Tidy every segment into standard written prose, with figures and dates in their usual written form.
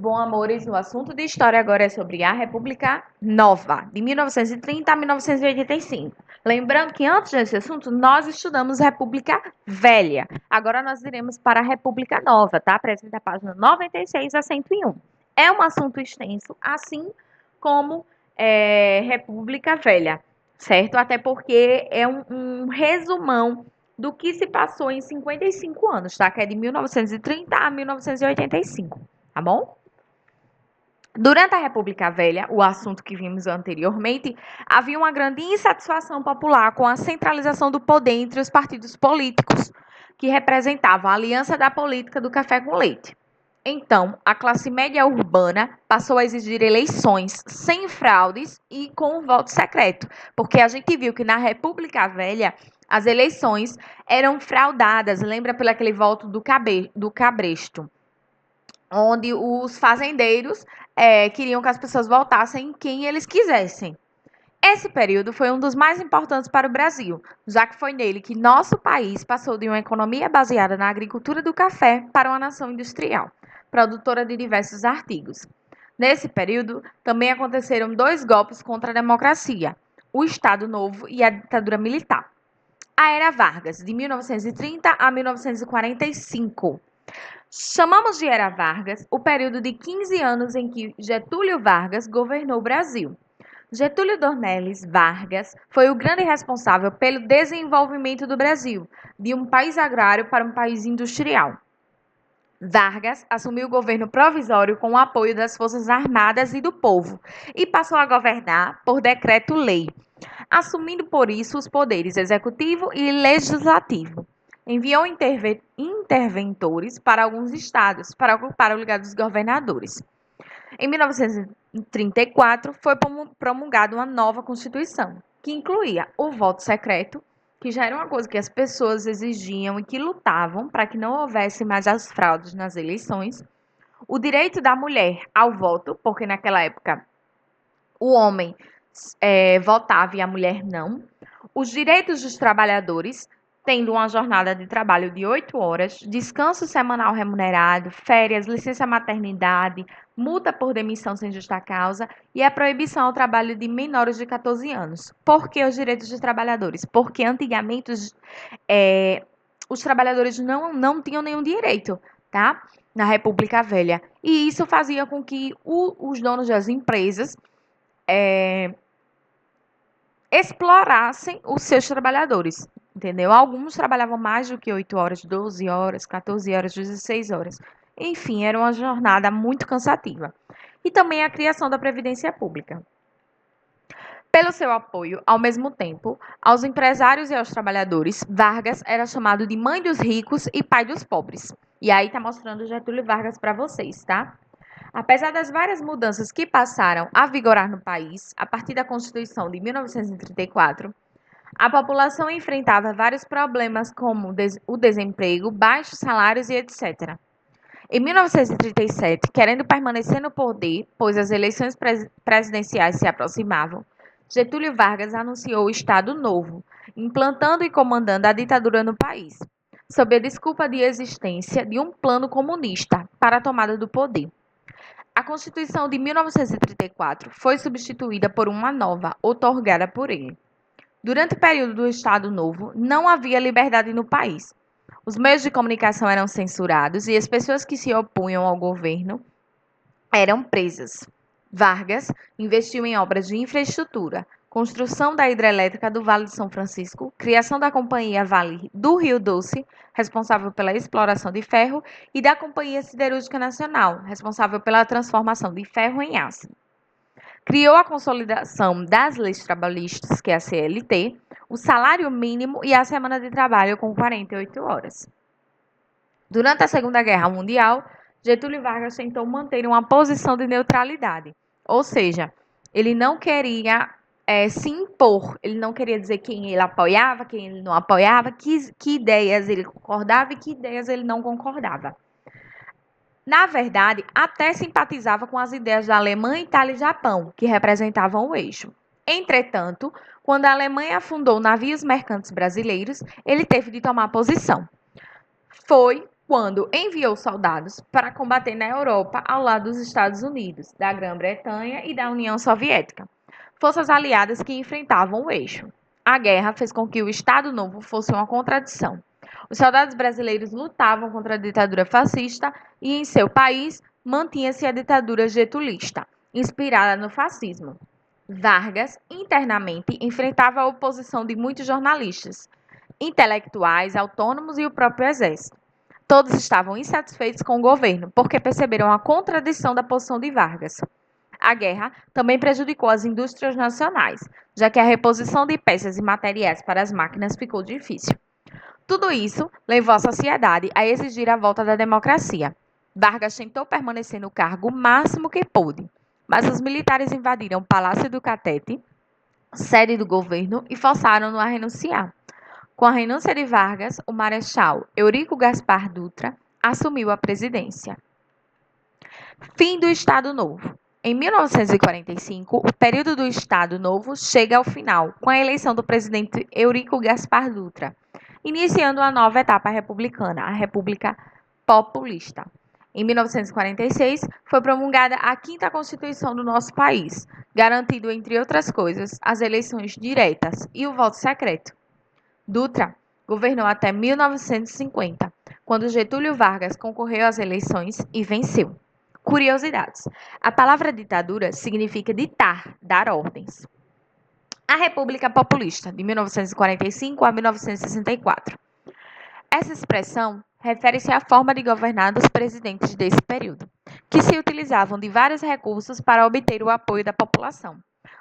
Bom, amores, o assunto de história agora é sobre a República Nova, de 1930 a 1985. Lembrando que antes desse assunto, nós estudamos República Velha. Agora nós iremos para a República Nova, tá? Presente da página 96 a 101. É um assunto extenso, assim como República Velha, certo? Até porque é um resumão do que se passou em 55 anos, tá? Que é de 1930 a 1985, tá bom? Durante a República Velha, o assunto que vimos anteriormente, havia uma grande insatisfação popular com a centralização do poder entre os partidos políticos, que representavam a aliança da política do café com leite. Então, a classe média urbana passou a exigir eleições sem fraudes e com o voto secreto, porque a gente viu que na República Velha as eleições eram fraudadas, lembra pelo aquele voto do cabresto, onde os fazendeiros queriam que as pessoas votassem em quem eles quisessem. Esse período foi um dos mais importantes para o Brasil, já que foi nele que nosso país passou de uma economia baseada na agricultura do café para uma nação industrial, produtora de diversos artigos. Nesse período, também aconteceram dois golpes contra a democracia, o Estado Novo e a ditadura militar. A Era Vargas, de 1930 a 1945. Chamamos de Era Vargas o período de 15 anos em que Getúlio Vargas governou o Brasil. Getúlio Dornelles Vargas foi o grande responsável pelo desenvolvimento do Brasil, de um país agrário para um país industrial. Vargas assumiu o governo provisório com o apoio das Forças Armadas e do povo e passou a governar por decreto-lei, assumindo por isso os poderes executivo e legislativo. Enviou interventores para alguns estados para ocupar o lugar dos governadores. Em 1934, foi promulgada uma nova Constituição, que incluía o voto secreto, que já era uma coisa que as pessoas exigiam e que lutavam para que não houvesse mais as fraudes nas eleições, o direito da mulher ao voto, porque naquela época o homem votava e a mulher não, os direitos dos trabalhadores, tendo uma jornada de trabalho de 8 horas, descanso semanal remunerado, férias, licença maternidade, multa por demissão sem justa causa e a proibição ao trabalho de menores de 14 anos. Por que os direitos dos trabalhadores? Porque antigamente os trabalhadores não tinham nenhum direito, tá? Na República Velha. E isso fazia com que os donos das empresas explorassem os seus trabalhadores, entendeu? Alguns trabalhavam mais do que 8 horas, 12 horas, 14 horas, 16 horas. Enfim, era uma jornada muito cansativa. E também a criação da Previdência Pública. Pelo seu apoio, ao mesmo tempo, aos empresários e aos trabalhadores, Vargas era chamado de mãe dos ricos e pai dos pobres. E aí tá mostrando Getúlio Vargas para vocês, tá? Apesar das várias mudanças que passaram a vigorar no país a partir da Constituição de 1934, a população enfrentava vários problemas como o desemprego, baixos salários e etc. Em 1937, querendo permanecer no poder, pois as eleições presidenciais se aproximavam, Getúlio Vargas anunciou o Estado Novo, implantando e comandando a ditadura no país, sob a desculpa de existência de um plano comunista para a tomada do poder. A Constituição de 1934 foi substituída por uma nova, outorgada por ele. Durante o período do Estado Novo, não havia liberdade no país. Os meios de comunicação eram censurados e as pessoas que se opunham ao governo eram presas. Vargas investiu em obras de infraestrutura, construção da hidrelétrica do Vale de São Francisco, criação da Companhia Vale do Rio Doce, responsável pela exploração de ferro, e da Companhia Siderúrgica Nacional, responsável pela transformação de ferro em aço. Criou a consolidação das leis trabalhistas, que é a CLT, o salário mínimo e a semana de trabalho com 48 horas. Durante a Segunda Guerra Mundial, Getúlio Vargas tentou manter uma posição de neutralidade, ou seja, ele não queria se impor, ele não queria dizer quem ele apoiava, quem ele não apoiava, que ideias ele concordava e que ideias ele não concordava. Na verdade, até simpatizava com as ideias da Alemanha, Itália e Japão, que representavam o eixo. Entretanto, quando a Alemanha afundou navios mercantes brasileiros, ele teve de tomar posição. Foi quando enviou soldados para combater na Europa ao lado dos Estados Unidos, da Grã-Bretanha e da União Soviética, forças aliadas que enfrentavam o eixo. A guerra fez com que o Estado Novo fosse uma contradição. Os soldados brasileiros lutavam contra a ditadura fascista e, em seu país, mantinha-se a ditadura getulista, inspirada no fascismo. Vargas, internamente, enfrentava a oposição de muitos jornalistas, intelectuais, autônomos e o próprio exército. Todos estavam insatisfeitos com o governo, porque perceberam a contradição da posição de Vargas. A guerra também prejudicou as indústrias nacionais, já que a reposição de peças e materiais para as máquinas ficou difícil. Tudo isso levou a sociedade a exigir a volta da democracia. Vargas tentou permanecer no cargo o máximo que pôde, mas os militares invadiram o Palácio do Catete, sede do governo, e forçaram-no a renunciar. Com a renúncia de Vargas, o marechal Eurico Gaspar Dutra assumiu a presidência. Fim do Estado Novo. Em 1945, o período do Estado Novo chega ao final, com a eleição do presidente Eurico Gaspar Dutra, iniciando uma nova etapa republicana, a República Populista. Em 1946, foi promulgada a quinta Constituição do nosso país, garantindo, entre outras coisas, as eleições diretas e o voto secreto. Dutra governou até 1950, quando Getúlio Vargas concorreu às eleições e venceu. Curiosidades. A palavra ditadura significa ditar, dar ordens. A República Populista, de 1945 a 1964. Essa expressão refere-se à forma de governar dos presidentes desse período, que se utilizavam de vários recursos para obter o apoio da população.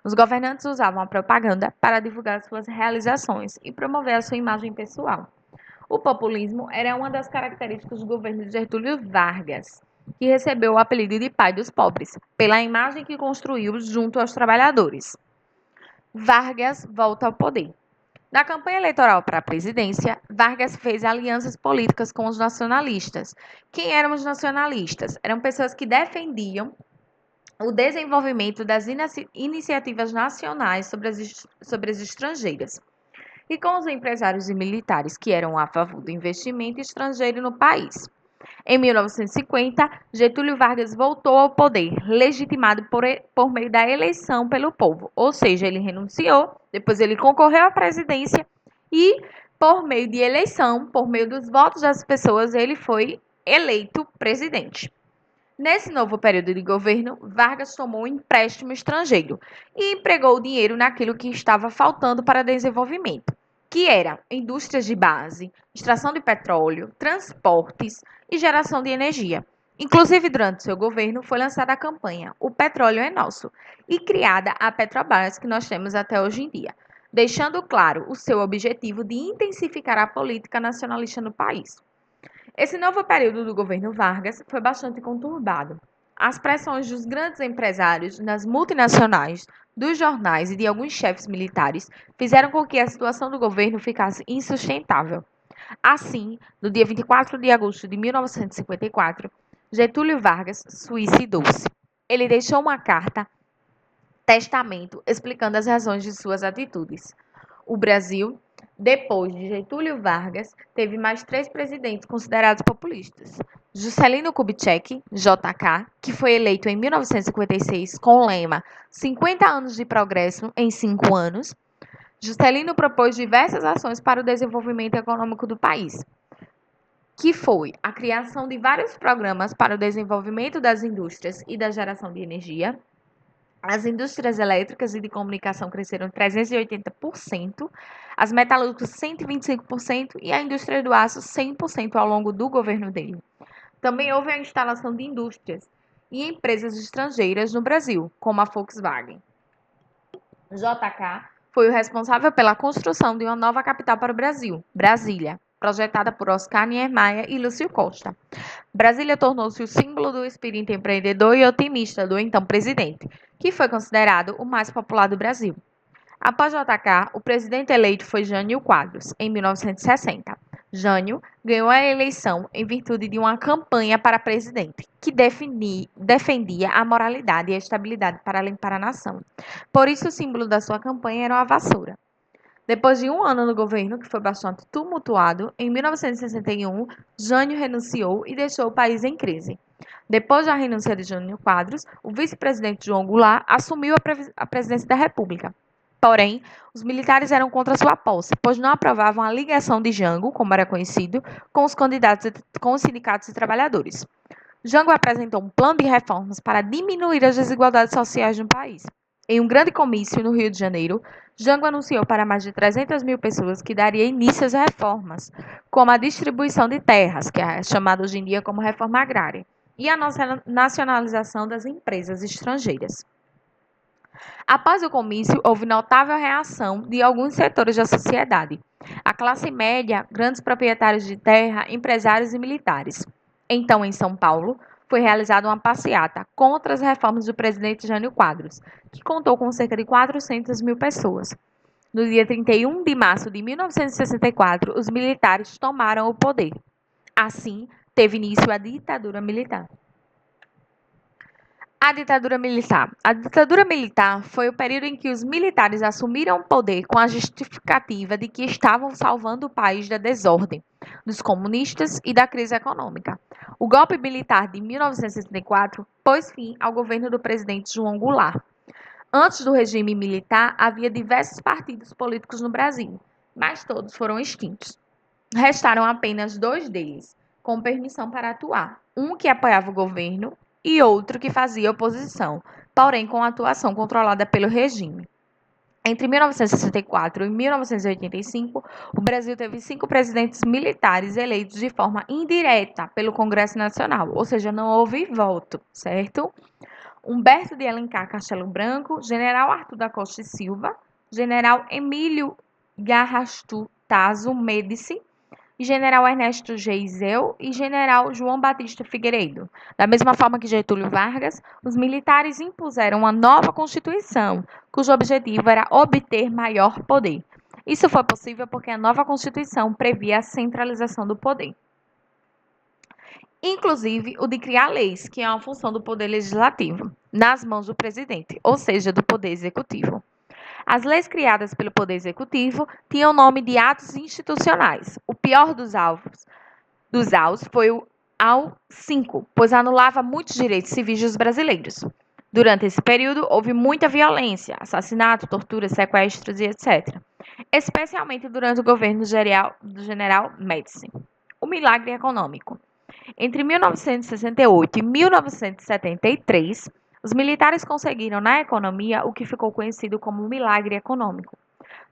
Os governantes usavam a propaganda para divulgar suas realizações e promover a sua imagem pessoal. O populismo era uma das características do governo de Getúlio Vargas, que recebeu o apelido de pai dos pobres, pela imagem que construiu junto aos trabalhadores. Vargas volta ao poder. Na campanha eleitoral para a presidência, Vargas fez alianças políticas com os nacionalistas. Quem eram os nacionalistas? Eram pessoas que defendiam o desenvolvimento das iniciativas nacionais sobre as estrangeiras, e com os empresários e militares que eram a favor do investimento estrangeiro no país. Em 1950, Getúlio Vargas voltou ao poder, legitimado por meio da eleição pelo povo, ou seja, ele renunciou, depois ele concorreu à presidência e, por meio de eleição, por meio dos votos das pessoas, ele foi eleito presidente. Nesse novo período de governo, Vargas tomou um empréstimo estrangeiro e empregou o dinheiro naquilo que estava faltando para desenvolvimento, que era indústrias de base, extração de petróleo, transportes e geração de energia. Inclusive, durante seu governo, foi lançada a campanha O Petróleo é Nosso e criada a Petrobras, que nós temos até hoje em dia, deixando claro o seu objetivo de intensificar a política nacionalista no país. Esse novo período do governo Vargas foi bastante conturbado. As pressões dos grandes empresários, das multinacionais, dos jornais e de alguns chefes militares fizeram com que a situação do governo ficasse insustentável. Assim, no dia 24 de agosto de 1954, Getúlio Vargas suicidou-se. Ele deixou uma carta, testamento, explicando as razões de suas atitudes. O Brasil, depois de Getúlio Vargas, teve mais 3 presidentes considerados populistas. Juscelino Kubitschek, JK, que foi eleito em 1956 com o lema 50 anos de progresso em 5 anos. Juscelino propôs diversas ações para o desenvolvimento econômico do país, que foi a criação de vários programas para o desenvolvimento das indústrias e da geração de energia. As indústrias elétricas e de comunicação cresceram 380%, as metalúrgicas 125% e a indústria do aço 100% ao longo do governo dele. Também houve a instalação de indústrias e empresas estrangeiras no Brasil, como a Volkswagen. JK foi o responsável pela construção de uma nova capital para o Brasil, Brasília, projetada por Oscar Niemeyer e Lúcio Costa. Brasília tornou-se o símbolo do espírito empreendedor e otimista do então presidente, que foi considerado o mais popular do Brasil. Após JK, o presidente eleito foi Jânio Quadros, em 1960. Jânio ganhou a eleição em virtude de uma campanha para presidente, que defendia a moralidade e a estabilidade para limpar a nação. Por isso, o símbolo da sua campanha era uma vassoura. Depois de um ano no governo, que foi bastante tumultuado, em 1961, Jânio renunciou e deixou o país em crise. Depois da renúncia de Jânio Quadros, o vice-presidente João Goulart assumiu a presidência da República. Porém, os militares eram contra sua posse, pois não aprovavam a ligação de Jango, como era conhecido, com os sindicatos e trabalhadores. Jango apresentou um plano de reformas para diminuir as desigualdades sociais no país. Em um grande comício no Rio de Janeiro, Jango anunciou para mais de 300 mil pessoas que daria início às reformas, como a distribuição de terras, que é chamada hoje em dia como reforma agrária, e a nacionalização das empresas estrangeiras. Após o comício, houve notável reação de alguns setores da sociedade: a classe média, grandes proprietários de terra, empresários e militares. Então, em São Paulo, foi realizada uma passeata contra as reformas do presidente Jânio Quadros, que contou com cerca de 400 mil pessoas. No dia 31 de março de 1964, os militares tomaram o poder. Assim, teve início a ditadura militar. A ditadura militar. A ditadura militar foi o período em que os militares assumiram o poder com a justificativa de que estavam salvando o país da desordem, dos comunistas e da crise econômica. O golpe militar de 1964 pôs fim ao governo do presidente João Goulart. Antes do regime militar, havia diversos partidos políticos no Brasil, mas todos foram extintos. Restaram apenas dois deles, com permissão para atuar: um que apoiava o governo e outro que fazia oposição, porém com atuação controlada pelo regime. Entre 1964 e 1985, o Brasil teve 5 presidentes militares eleitos de forma indireta pelo Congresso Nacional, ou seja, não houve voto, certo? Humberto de Alencar Castelo Branco, General Arthur da Costa e Silva, General Emílio Garrastazu Tasso Médici, General Ernesto Geisel e General João Batista Figueiredo. Da mesma forma que Getúlio Vargas, os militares impuseram uma nova Constituição, cujo objetivo era obter maior poder. Isso foi possível porque a nova Constituição previa a centralização do poder, inclusive o de criar leis, que é uma função do poder legislativo, nas mãos do presidente, ou seja, do poder executivo. As leis criadas pelo Poder Executivo tinham o nome de atos institucionais. O pior dos autos foi o AI-5, pois anulava muitos direitos civis dos brasileiros. Durante esse período, houve muita violência, assassinato, tortura, sequestros e etc., especialmente durante o governo do general Médici. O milagre econômico. Entre 1968 e 1973, os militares conseguiram na economia o que ficou conhecido como milagre econômico,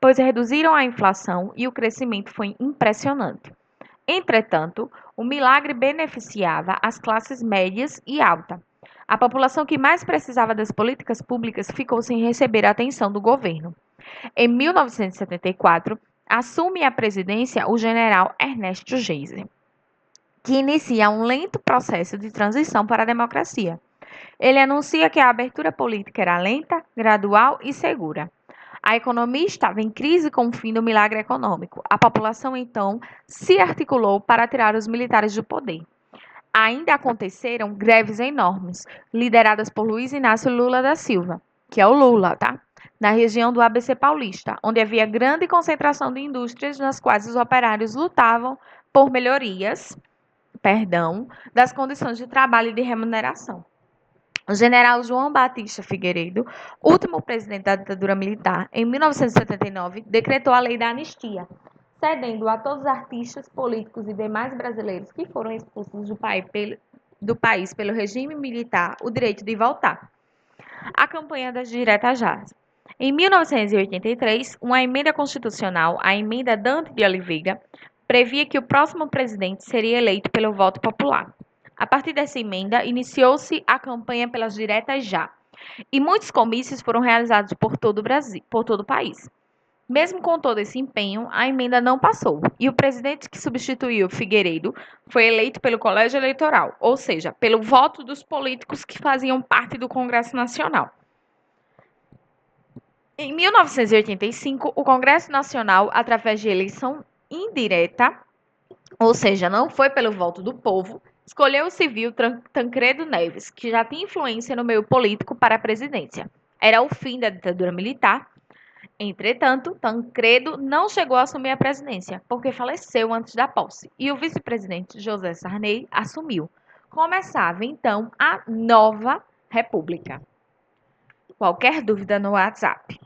pois reduziram a inflação e o crescimento foi impressionante. Entretanto, o milagre beneficiava as classes médias e alta. A população que mais precisava das políticas públicas ficou sem receber a atenção do governo. Em 1974, assume a presidência o general Ernesto Geisel, que inicia um lento processo de transição para a democracia. Ele anuncia que a abertura política era lenta, gradual e segura. A economia estava em crise com o fim do milagre econômico. A população, então, se articulou para tirar os militares do poder. Ainda aconteceram greves enormes, lideradas por Luiz Inácio Lula da Silva, que é o Lula, tá? Na região do ABC Paulista, onde havia grande concentração de indústrias nas quais os operários lutavam por melhorias, das condições de trabalho e de remuneração. O general João Batista Figueiredo, último presidente da ditadura militar, em 1979, decretou a lei da anistia, cedendo a todos os artistas, políticos e demais brasileiros que foram expulsos do país pelo regime militar o direito de voltar. A campanha das diretas já. Em 1983, uma emenda constitucional, a emenda Dante de Oliveira, previa que o próximo presidente seria eleito pelo voto popular. A partir dessa emenda, iniciou-se a campanha pelas diretas já, e muitos comícios foram realizados por todo o país. Mesmo com todo esse empenho, a emenda não passou, e o presidente que substituiu Figueiredo foi eleito pelo Colégio Eleitoral, ou seja, pelo voto dos políticos que faziam parte do Congresso Nacional. Em 1985, o Congresso Nacional, através de eleição indireta, ou seja, não foi pelo voto do povo, escolheu o civil Tancredo Neves, que já tinha influência no meio político, para a presidência. Era o fim da ditadura militar Entretanto, Tancredo não chegou a assumir a presidência, porque faleceu antes da posse, e o vice-presidente José Sarney assumiu. Começava então a nova república. Qualquer dúvida no WhatsApp.